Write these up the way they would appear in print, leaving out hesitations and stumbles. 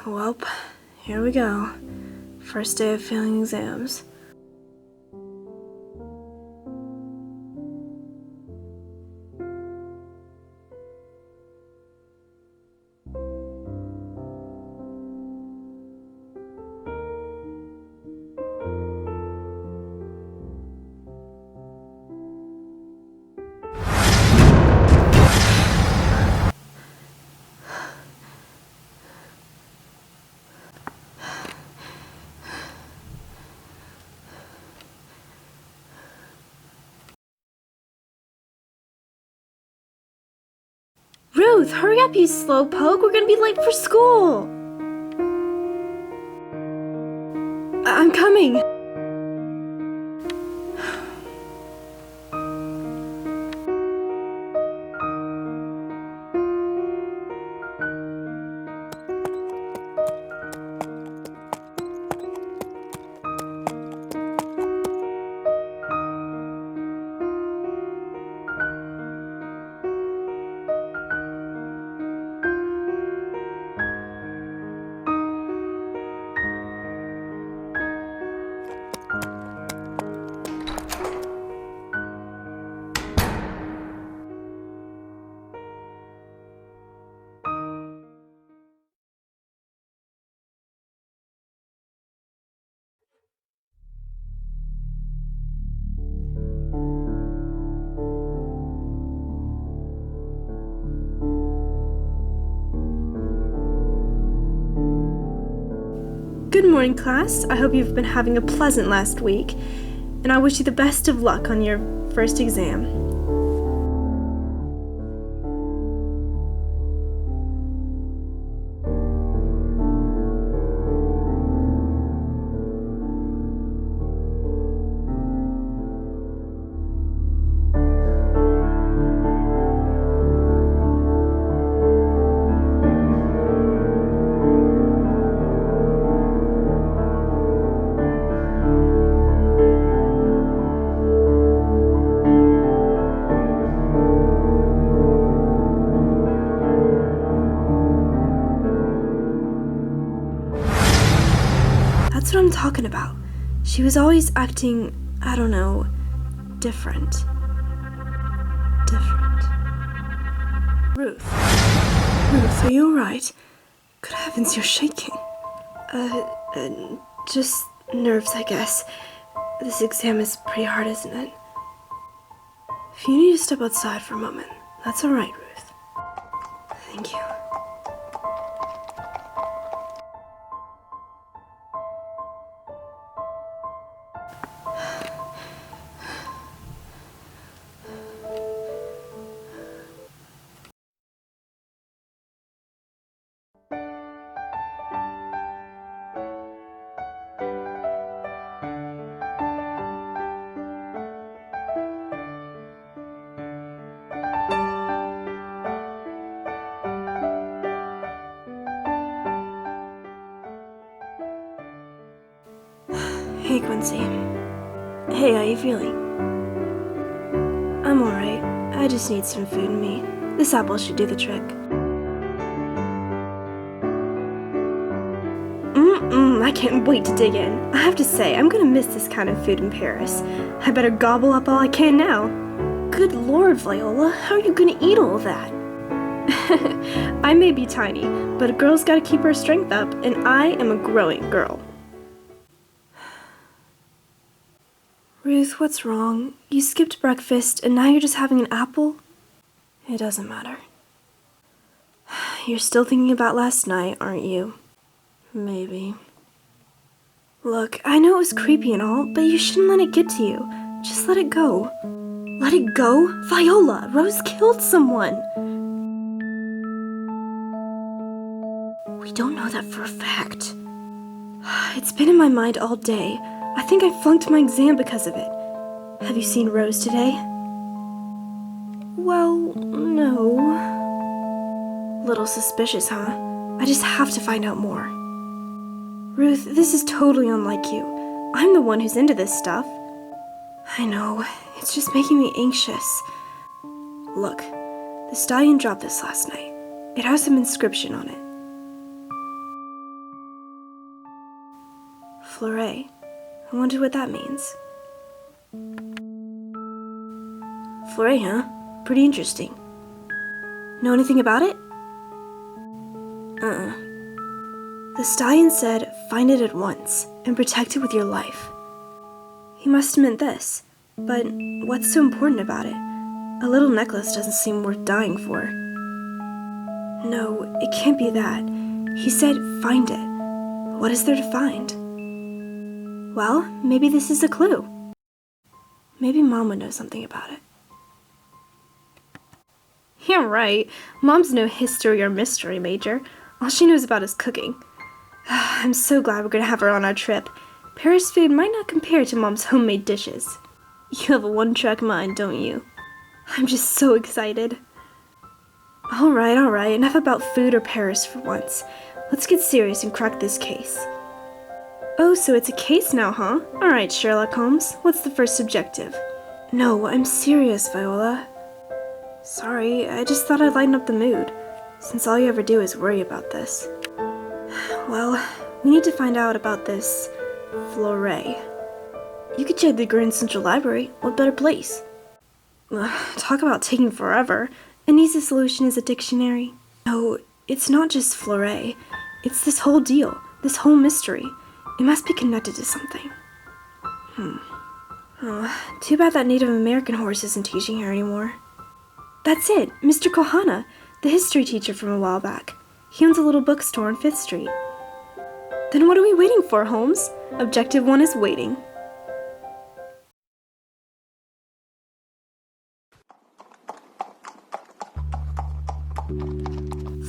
Well, here we go. First day of failing exams. Ruth, hurry up, you slowpoke. We're gonna be late for school. I'm coming. Good morning, class. I hope you've been having a pleasant last week, and I wish you the best of luck on your first exam. That's what I'm talking about. She was always acting, I don't know, different. Ruth, are you alright? Good heavens, you're shaking. Just nerves, I guess. This exam is pretty hard, isn't it? If you need to step outside for a moment, that's alright, Ruth. Thank you. Hey, Quincy. Hey, how you feeling? I'm alright. I just need some food in me. This apple should do the trick. I can't wait to dig in. I have to say, I'm gonna miss this kind of food in Paris. I better gobble up all I can now. Good lord, Viola, how are you gonna eat all that? I may be tiny, but a girl's gotta keep her strength up, and I am a growing girl. Ruth, what's wrong? You skipped breakfast and now you're just having an apple? It doesn't matter. You're still thinking about last night, aren't you? Maybe. Look, I know it was creepy and all, but you shouldn't let it get to you. Just let it go. Let it go? Viola, Rose killed someone. We don't know that for a fact. It's been in my mind all day. I think I flunked my exam because of it. Have you seen Rose today? Well, no. Little suspicious, huh? I just have to find out more. Ruth, this is totally unlike you. I'm the one who's into this stuff. I know. It's just making me anxious. Look, the stallion dropped this last night. It has some inscription on it. Floral. I wonder what that means. Floral, huh? Pretty interesting. Know anything about it? The stallion said, find it at once, and protect it with your life. He must have meant this, but what's so important about it? A little necklace doesn't seem worth dying for. No, it can't be that. He said, find it. What is there to find? Well, maybe this is a clue. Maybe Mom would know something about it. Yeah, right. Mom's no history or mystery major. All she knows about is cooking. I'm so glad we're gonna have her on our trip. Paris food might not compare to Mom's homemade dishes. You have a one-track mind, don't you? I'm just so excited. Alright, enough about food or Paris for once. Let's get serious and crack this case. Oh, so it's a case now, huh? Alright, Sherlock Holmes, what's the first objective? No, I'm serious, Viola. Sorry, I just thought I'd lighten up the mood, since all you ever do is worry about this. Well, we need to find out about this Floral. You could check the Grand Central Library. What better place? Talk about taking forever. An easy solution is a dictionary. No, it's not just Floral. It's this whole deal, this whole mystery. It must be connected to something. Too bad that Native American horse isn't teaching here anymore. That's it, Mr. Kohana, the history teacher from a while back. He owns a little bookstore on 5th Street. Then what are we waiting for, Holmes? Objective 1 is waiting.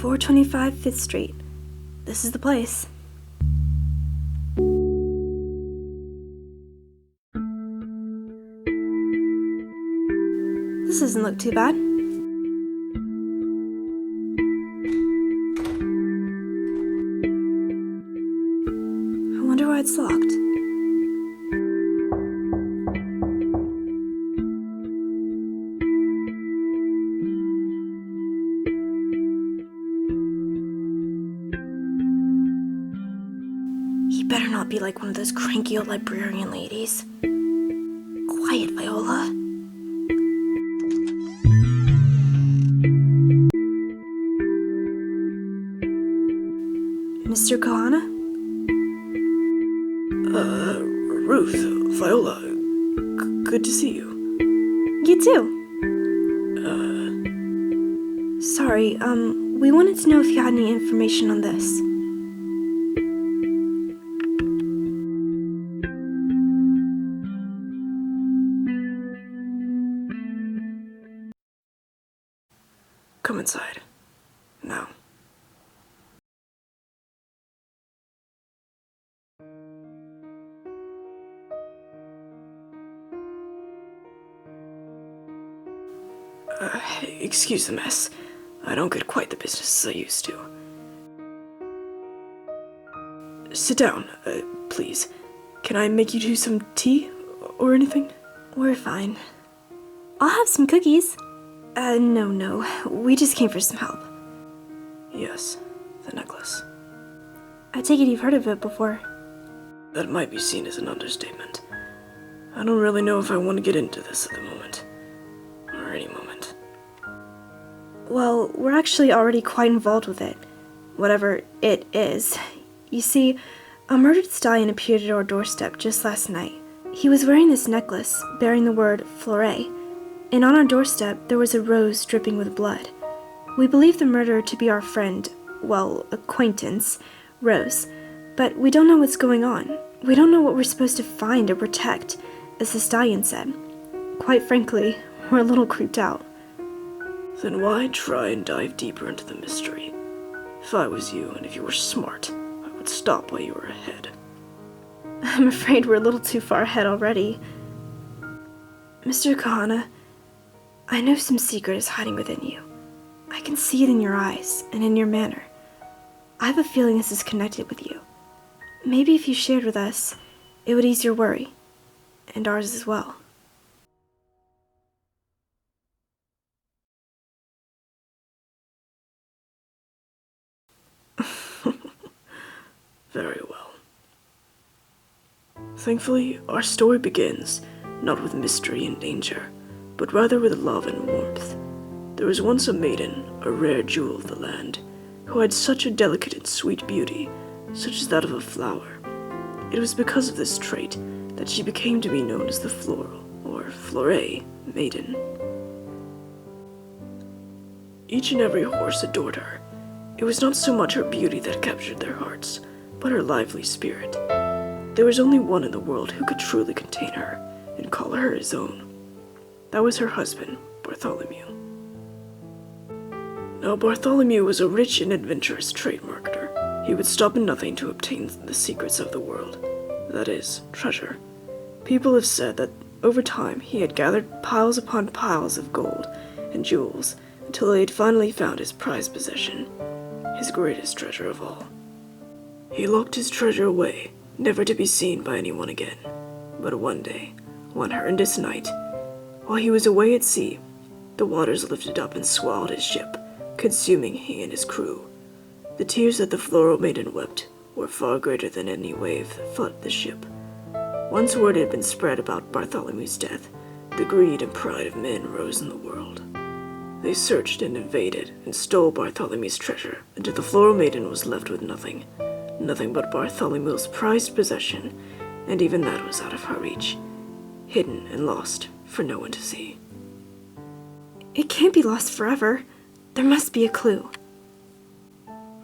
"425 5th Street. This is the place." This doesn't look too bad. I wonder why it's locked. He better not be like one of those cranky old librarian ladies. Quiet, Viola. Mr. Kohana? Ruth, Viola, good to see you. You too. Sorry, we wanted to know if you had any information on this. Come inside. Now. Excuse the mess. I don't get quite the business as I used to. Sit down, please. Can I make you two some tea or anything? We're fine. I'll have some cookies. No. We just came for some help. Yes, the necklace. I take it you've heard of it before. That might be seen as an understatement. I don't really know if I want to get into this at the moment. Or any moment. Well, we're actually already quite involved with it. Whatever it is. You see, a murdered stallion appeared at our doorstep just last night. He was wearing this necklace bearing the word Floral, and on our doorstep there was a rose dripping with blood. We believe the murderer to be our friend, well, acquaintance, Rose, but we don't know what's going on. We don't know what we're supposed to find or protect, as the stallion said. Quite frankly, we're a little creeped out. Then why try and dive deeper into the mystery? If I was you, and if you were smart, I would stop while you were ahead. I'm afraid we're a little too far ahead already. Mr. Kohana, I know some secret is hiding within you. I can see it in your eyes and in your manner. I have a feeling this is connected with you. Maybe if you shared with us, it would ease your worry. And ours as well. Very well. Thankfully, our story begins not with mystery and danger, but rather with love and warmth. There was once a maiden, a rare jewel of the land, who had such a delicate and sweet beauty, such as that of a flower. It was because of this trait that she became to be known as the Floral, or Floral Maiden. Each and every horse adored her. It was not so much her beauty that captured their hearts, but her lively spirit. There was only one in the world who could truly contain her and call her his own. That was her husband, Bartholomew. Now, Bartholomew was a rich and adventurous trade marketer. He would stop at nothing to obtain the secrets of the world, that is, treasure. People have said that over time he had gathered piles upon piles of gold and jewels until he had finally found his prized possession, his greatest treasure of all. He locked his treasure away, never to be seen by anyone again. But one day, one horrendous night, while he was away at sea, the waters lifted up and swallowed his ship, consuming he and his crew. The tears that the Floral Maiden wept were far greater than any wave that flooded the ship. Once word had been spread about Bartholomew's death, the greed and pride of men rose in the world. They searched and invaded and stole Bartholomew's treasure until the Floral Maiden was left with nothing but Bartholomew's prized possession, and even that was out of her reach, hidden and lost for no one to see. It can't be lost forever. There must be a clue.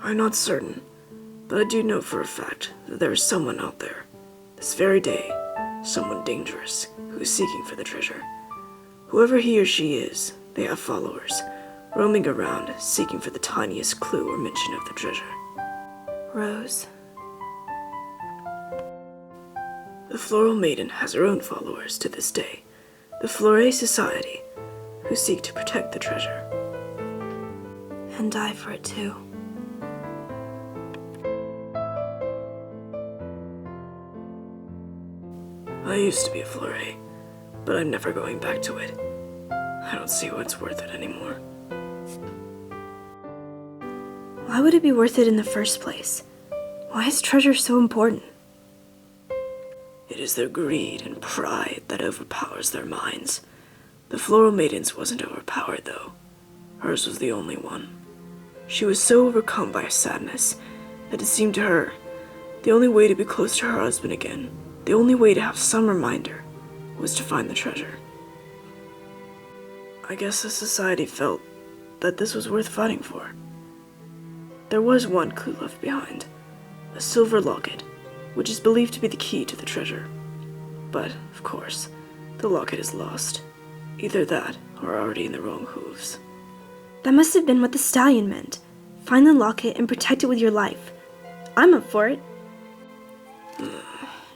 I'm not certain, but I do know for a fact that there is someone out there, this very day, someone dangerous, who is seeking for the treasure. Whoever he or she is, they have followers, roaming around, seeking for the tiniest clue or mention of the treasure. Rose. The Floral Maiden has her own followers to this day, the Floral Society, who seek to protect the treasure. And die for it too. I used to be a Floral, but I'm never going back to it. I don't see what's worth it anymore. Why would it be worth it in the first place? Why is treasure so important? It is their greed and pride that overpowers their minds. The Floral Maiden's wasn't overpowered, though. Hers was the only one. She was so overcome by sadness that it seemed to her the only way to be close to her husband again, the only way to have some reminder, was to find the treasure. I guess the society felt that this was worth fighting for. There was one clue left behind, a silver locket, which is believed to be the key to the treasure. But, of course, the locket is lost. Either that, or already in the wrong hooves. That must have been what the stallion meant. Find the locket and protect it with your life. I'm up for it.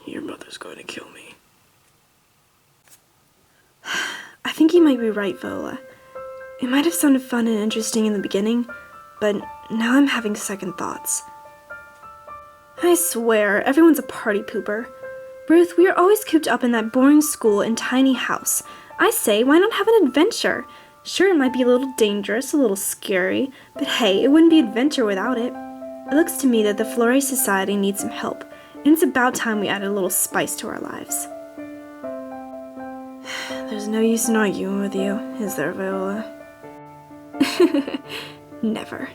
Your mother's going to kill me. I think you might be right, Viola. It might have sounded fun and interesting in the beginning, but now I'm having second thoughts. I swear, everyone's a party pooper. Ruth, we are always cooped up in that boring school and tiny house. I say, why not have an adventure? Sure, it might be a little dangerous, a little scary, but hey, it wouldn't be adventure without it. It looks to me that the Floral Society needs some help, and it's about time we added a little spice to our lives. There's no use in arguing with you, is there, Viola? Never.